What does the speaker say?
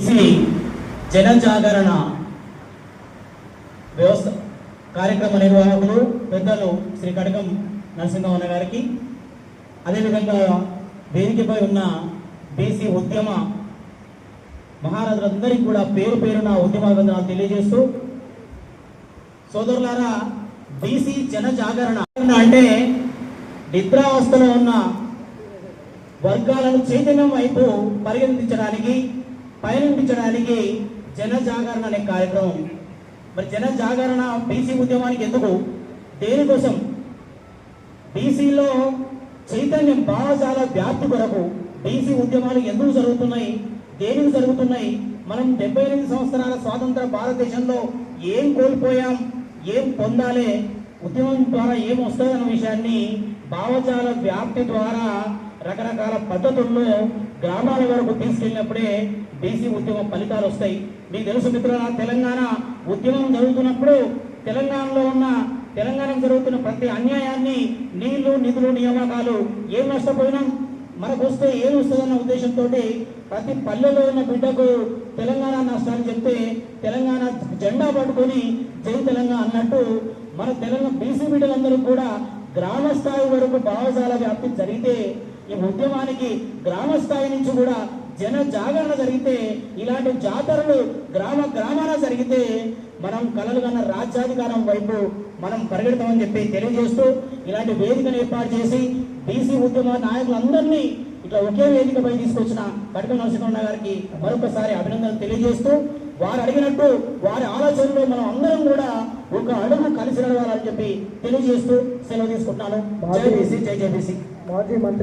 BC జన జాగరణ వ్యవస్థ కార్యక్రమ నిర్వాహకులు పెద్దలు శ్రీ కడకం నరసింహన్న గారికి, అదేవిధంగా వేదికపై ఉన్న బీసీ ఉద్యమ మహారాజులందరికీ కూడా పేరు పేరున ఉద్యమాభివందనాలు తెలియజేస్తూ, సోదరులారా, బీసీ జన జాగరణ అంటే నిద్రావస్థలో ఉన్న వర్గాలను చైతన్యం వైపు పరిగణించడానికి, పయనించడానికి జన జాగరణ అనే కార్యక్రమం. మరి జన జాగరణ బీసీ ఉద్యమానికి ఎందుకు, దేనికోసం, బీసీలో చైతన్యం భావజాల వ్యాప్తి కొరకు బీసీ ఉద్యమాలు ఎందుకు జరుగుతున్నాయి, దేనికి జరుగుతున్నాయి, మనం 78 సంవత్సరాల స్వాతంత్ర భారతదేశంలో ఏం కోల్పోయాం, ఏం పొందాలి, ఉద్యమం ద్వారా ఏం వస్తుందన్న విషయాన్ని భావజాల వ్యాప్తి ద్వారా రకరకాల పద్ధతుల్లో గ్రామాల వరకు తీసుకెళ్ళినప్పుడే బీసీ ఉద్యమం ఫలితాలు వస్తాయి. మీకు తెలుసు మిత్రుల, తెలంగాణ ఉద్యమం జరుగుతున్నప్పుడు తెలంగాణకు జరుగుతున్న ప్రతి అన్యాయాన్ని, నీళ్లు, నిధులు, నియామకాలు ఏం నష్టపోయినాం, మనకు వస్తే ఏం వస్తుందన్న ఉద్దేశంతో ప్రతి పల్లెలో ఉన్న బిడ్డకు తెలంగాణ నష్టాన్ని చెప్తే తెలంగాణ జెండా పట్టుకొని జై తెలంగాణ అన్నట్టు మన తెలంగాణ బీసీ బిడ్డలందరూ కూడా గ్రామ స్థాయి వరకు భావజాల వ్యాప్తి జరిగితే, ఈ ఉద్యమానికి గ్రామ స్థాయి నుంచి కూడా జన జాగరణ జరిగితే, ఇలాంటి జాతరలు గ్రామాన జరిగితే మనం కలలు కన్న రాజ్యాధికారం వైపు మనం పరిగెడతామని చెప్పి తెలియజేస్తూ, ఇలాంటి వేదికను ఏర్పాటు చేసి బీసీ ఉద్యమ నాయకులందరినీ ఇట్లా ఒకే వేదికపై తీసుకొచ్చిన కడకం నరసింహన్న గారికి మరొకసారి అభినందనలు తెలియజేస్తూ, వారు అడిగినట్టు వారి ఆలోచనలో మనం అందరం కూడా ఒక అడుగు కలిసి నడవాలని చెప్పి తెలియజేస్తూ సెలవు తీసుకుంటున్నాను. జై బీసీ, జై జై బీసీ. మాజీ మంత్రి